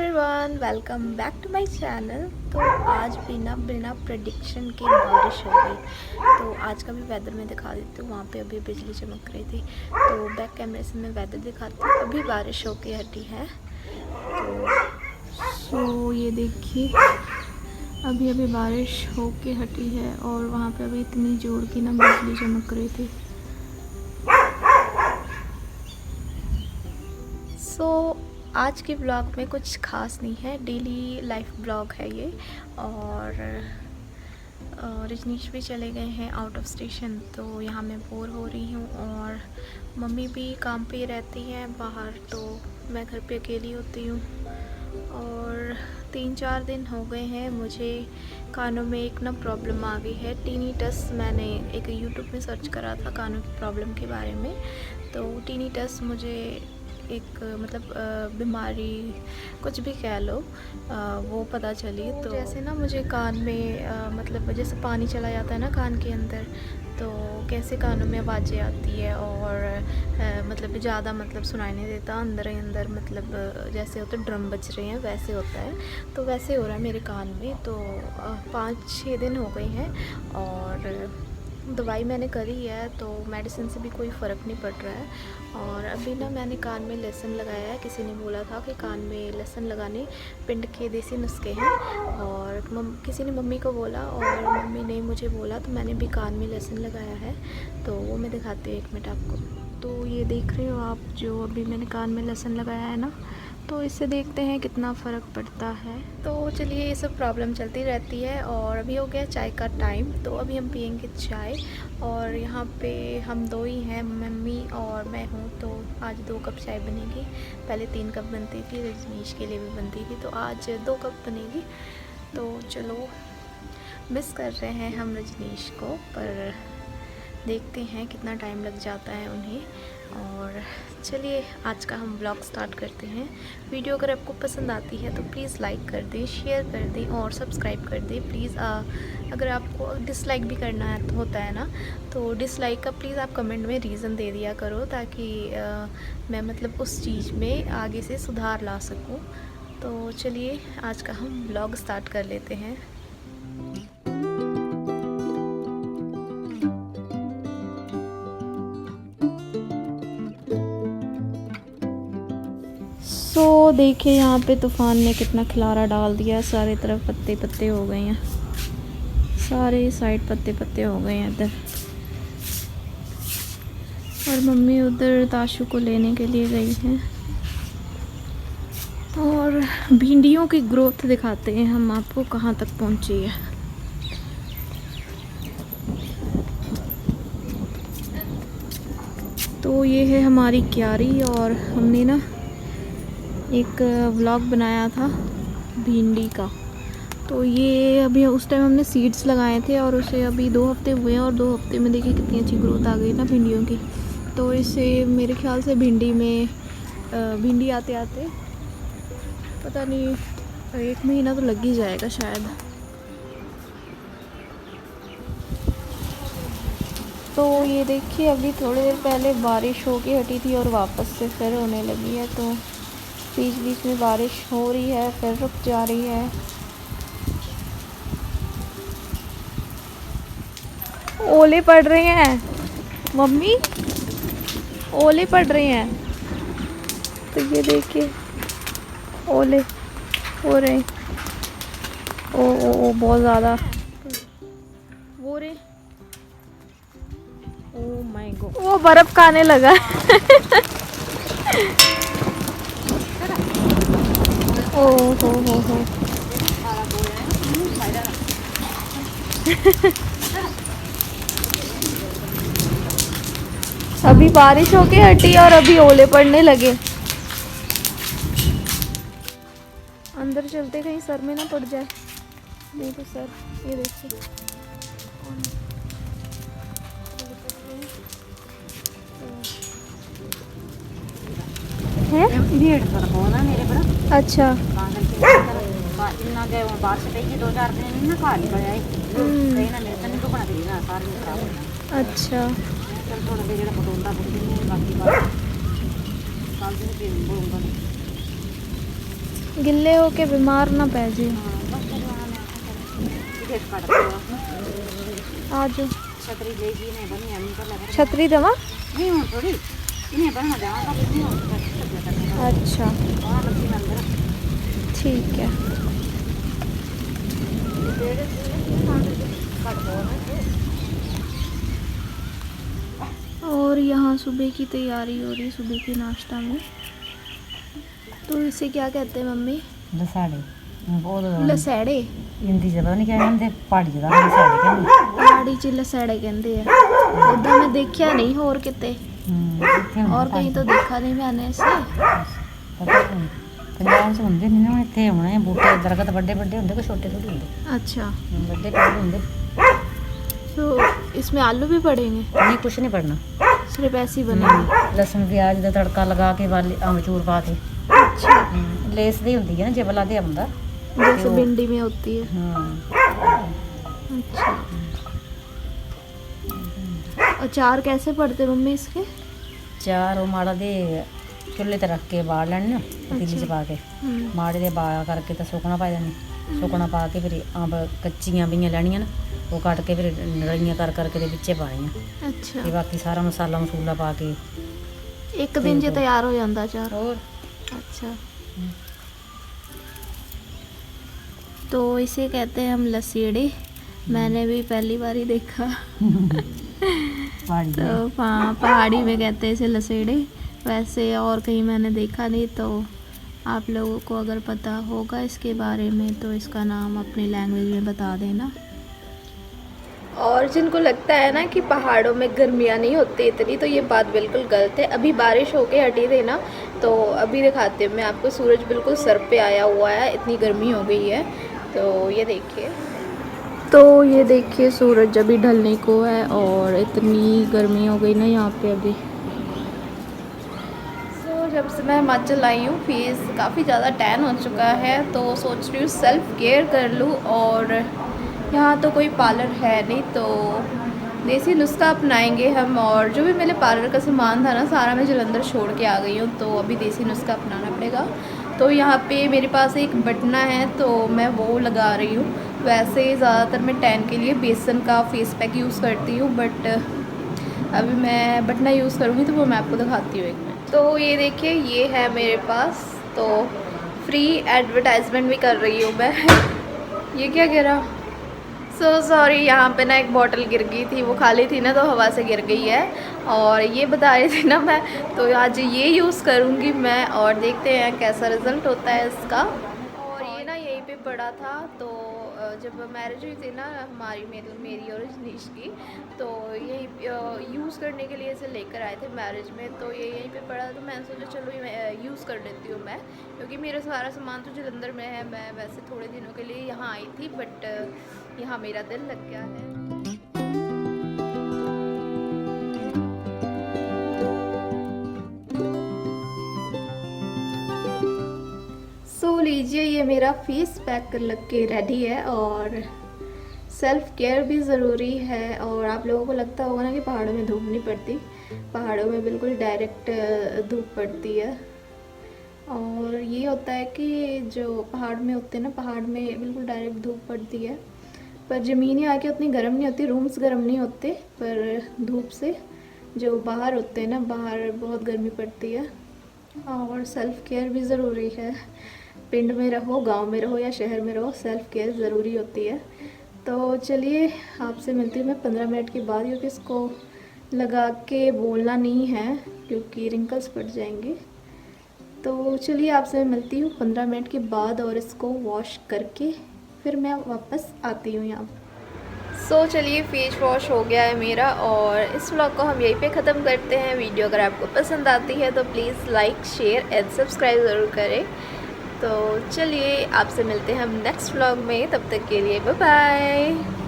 Everyone, welcome back to my channel. तो आज बिना प्रेडिक्शन के बारिश हो गई। तो आज का भी वेदर मैं दिखा देती हूँ। वहाँ पे अभी बिजली चमक रही थी, तो बैक कैमरे से मैं वेदर दिखाती हूँ। अभी बारिश होके हटी है। तो ये देखिए, अभी बारिश होके हटी है और वहाँ पे अभी इतनी जोर की ना बिजली चमक रही थी। आज के ब्लॉग में कुछ खास नहीं है, डेली लाइफ ब्लॉग है ये। और रजनीश भी चले गए हैं आउट ऑफ स्टेशन, तो यहाँ मैं बोर हो रही हूँ और मम्मी भी काम पे रहती हैं बाहर, तो मैं घर पे अकेली होती हूँ। और 3-4 दिन हो गए हैं मुझे कानों में एक ना प्रॉब्लम आ गई है, टिनिटस। मैंने एक यूट्यूब में सर्च करा था कानों की प्रॉब्लम के बारे में, तो टिनिटस मुझे एक बीमारी कुछ भी कह लो, वो पता चली। तो जैसे ना मुझे कान में जैसे पानी चला जाता है ना कान के अंदर, तो कैसे कानों में आवाज़ें आती है और ज़्यादा सुनाई नहीं देता, अंदर ही अंदर जैसे होता है ड्रम बज रहे हैं वैसे होता है। तो वैसे हो रहा है मेरे कान में। तो 5-6 दिन हो गए हैं और दवाई मैंने करी है, तो मेडिसिन से भी कोई फ़र्क नहीं पड़ रहा है। और अभी ना मैंने कान में लहसुन लगाया है। किसी ने बोला था कि कान में लहसुन लगाने पिंड के देसी नुस्खे हैं, और किसी ने मम्मी को बोला और मम्मी ने मुझे बोला, तो मैंने भी कान में लहसुन लगाया है। तो वो मैं दिखाती हूँ 1 मिनट आपको। तो ये देख रहे हो आप, जो अभी मैंने कान में लहसुन लगाया है ना, तो इससे देखते हैं कितना फ़र्क पड़ता है। तो चलिए, ये सब प्रॉब्लम चलती रहती है। और अभी हो गया चाय का टाइम, तो अभी हम पियेंगे चाय। और यहाँ पे हम 2 ही हैं, मम्मी और मैं हूँ, तो आज 2 कप चाय बनेगी। पहले 3 कप बनती थी, रजनीश के लिए भी बनती थी, तो आज 2 कप बनेगी। तो चलो, मिस कर रहे हैं हम रजनीश को, पर देखते हैं कितना टाइम लग जाता है उन्हें। और चलिए, आज का हम ब्लॉग स्टार्ट करते हैं। वीडियो अगर आपको पसंद आती है तो प्लीज़ लाइक कर दें, शेयर कर दें और सब्सक्राइब कर दें प्लीज़। अगर आपको डिसलाइक भी करना होता है ना, तो डिसलाइक का प्लीज़ आप कमेंट में रीज़न दे दिया करो, ताकि मैं उस चीज़ में आगे से सुधार ला सकूँ। तो चलिए, आज का हम ब्लॉग स्टार्ट कर लेते हैं। तो देखिए, यहाँ पे तूफ़ान ने कितना खिलारा डाल दिया है। सारे तरफ पत्ते पत्ते हो गए हैं, सारे साइड पत्ते पत्ते हो गए हैं इधर। और मम्मी उधर ताशु को लेने के लिए गई हैं। और भिंडियों की ग्रोथ दिखाते हैं हम आपको, कहाँ तक पहुँची है। तो ये है हमारी क्यारी, और हमने ना एक व्लॉग बनाया था भिंडी का। तो ये अभी उस टाइम हमने सीड्स लगाए थे, और उसे अभी 2 हफ्ते हुए हैं, और 2 हफ्ते में देखिए कितनी अच्छी ग्रोथ आ गई ना भिंडियों की। तो इससे मेरे ख्याल से भिंडी आते आते पता नहीं 1 महीना तो लग ही जाएगा शायद। तो ये देखिए, अभी थोड़ी देर पहले बारिश होके हटी थी और वापस से फिर होने लगी है। तो बीच बीच में बारिश हो रही है, फिर रुक जा रही है। ओले पड़ रहे हैं मम्मी, ओले पड़ रहे हैं। तो ये देखिए, ओले हो रहे हैं। ओ बहुत ज़्यादा वो रे, ओ माय गॉड, वो बर्फ खाने लगा। ओ हो। अभी बारिश होके हटी और अभी ओले पड़ने लगे। अंदर चलते, कहीं सर में ना पड़ जाए। नहीं तो सर, ये देखिए है। अच्छा, अच्छा। गिले होके बीमार ना पै जे। आज छतरी दवा अच्छा ठीक है। और यहाँ सुबह की तैयारी हो रही है, सुबह के नाश्ता में। तो इसे क्या कहते हैं मम्मी? लसैड़े। लसैड़े हिंदी च पता नहीं क्या कहते, पहाड़ी च लसैड़े कहते। पहाड़ी च लसैड़े कहते हैं। उदा मैं देखा नहीं होर किते, और कहीं तो देखा नहीं मैंने इसे। पंजाब च होंदे नहीं ना, इत्थे होने बूटे दरखत बड़े बड़े होंदे, कोई छोटे थोड़ी होंदे। अच्छा बड़े पेड़ होंदे। तो इसमें आलू भी पड़ेंगे? नहीं, कुछ नहीं पड़ना, सिर्फ ऐसे ही बनेंगे। लहसुन प्याज का तड़का लगा के वाले अमचूर पा के। अच्छा लेस दी होंदी है ना, जिबला दे बंदा जैसे भिंडी में होती है। हाँ। अच्छा अचार कैसे पड़ते मम्मी इसके? चार वो माड़ा दे चुल्हे ते रख के बाड़ लैने, पतीली च पा के माड़े दे बाड़ा करके तो सुकना पा देने। सुकना पा के फिर अंब कच्चियां बियां लैनियां ना, वो कट के फिर नलियां कर करके दे बिच्चे पानियां। अच्छा ते बाकी सारा मसाला मसूला पा के एक दिन च तैयार हो जाता अचार। और अच्छा तो इसे कहते हैं हम लसेड़े। मैंने भी पहली बार ही देखा। पहाड़ी तो हाँ पहाड़ी में कहते हैं इसे लसेड़े, वैसे और कहीं मैंने देखा नहीं। तो आप लोगों को अगर पता होगा इसके बारे में तो इसका नाम अपनी लैंग्वेज में बता देना। और जिनको लगता है ना कि पहाड़ों में गर्मियाँ नहीं होती इतनी, तो ये बात बिल्कुल गलत है। अभी बारिश होके हटी थी ना, तो अभी दिखाती हूँ मैं आपको। सूरज बिल्कुल सर पे आया हुआ है, इतनी गर्मी हो गई है। तो ये देखिए, तो ये देखिए सूरज अभी ढलने को है और इतनी गर्मी हो गई ना यहाँ पे अभी। तो जब से मैं हिमाचल आई हूँ फेस काफ़ी ज़्यादा टैन हो चुका है, तो सोच रही हूँ सेल्फ केयर कर लूँ। और यहाँ तो कोई पार्लर है नहीं, तो देसी नुस्खा अपनाएंगे हम। और जो भी मेरे पार्लर का सामान था ना, सारा मैं जलंधर छोड़ के आ गई हूँ, तो अभी देसी नुस्खा अपनाना पड़ेगा। तो यहाँ पे मेरे पास एक बटना है, तो मैं वो लगा रही हूँ। वैसे ज़्यादातर मैं टैन के लिए बेसन का फेस पैक यूज़ करती हूँ, बट अभी मैं बटना यूज़ करूँगी तो वो मैं आपको दिखाती हूँ एक मिनट। तो ये देखिए, ये है मेरे पास। तो फ्री एडवर्टाइजमेंट भी कर रही हूँ मैं। ये क्या गिरा? सो सॉरी, यहाँ पे ना एक बॉटल गिर गई थी, वो खाली थी ना, तो हवा से गिर गई है। और ये बता रही थी ना मैं, तो आज ये यूज़ करूँगी मैं, और देखते हैं कैसा रिज़ल्ट होता है इसका। और ये ना यहीं पे पड़ा था, तो जब मैरिज हुई थी ना हमारी, मेरी और रजनीश की, तो यही यूज़ करने के लिए इसे लेकर आए थे मैरिज में। तो ये यहीं पे पड़ा, तो मैंने सोचा चलो यूज़ कर लेती हूँ मैं, क्योंकि मेरा सारा सामान तो जलंधर में है। मैं वैसे थोड़े दिनों के लिए यहाँ आई थी, बट यहाँ मेरा दिल लग गया है। सो लीजिए, ये मेरा फेस पैक लग के रेडी है। और सेल्फ केयर भी ज़रूरी है। और आप लोगों को लगता होगा ना कि पहाड़ों में धूप नहीं पड़ती, पहाड़ों में बिल्कुल डायरेक्ट धूप पड़ती है। और ये होता है कि जो पहाड़ में होते हैं ना, पहाड़ में बिल्कुल डायरेक्ट धूप पड़ती है, पर ज़मीनें आके उतनी गर्म नहीं होती, रूम्स गर्म नहीं होते, पर धूप से जो बाहर होते हैं ना, बाहर बहुत गर्मी पड़ती है। और सेल्फ केयर भी ज़रूरी है। पिंड में रहो, गांव में रहो या शहर में रहो, सेल्फ केयर ज़रूरी होती है। तो चलिए, आपसे मिलती हूँ मैं 15 मिनट के बाद, क्योंकि इसको लगा के बोलना नहीं है, क्योंकि रिंकल्स पड़ जाएंगे। तो चलिए, आपसे मिलती हूँ 15 मिनट के बाद, और इसको वॉश करके फिर मैं वापस आती हूँ यहाँ। सो चलिए, फेस वॉश हो गया है मेरा, और इस व्लॉग को हम यहीं पे ख़त्म करते हैं। वीडियो अगर आपको पसंद आती है तो please like, share and subscribe ज़रूर करें। तो चलिए, आपसे मिलते हैं हम नेक्स्ट व्लॉग में, तब तक के लिए बाय बाय।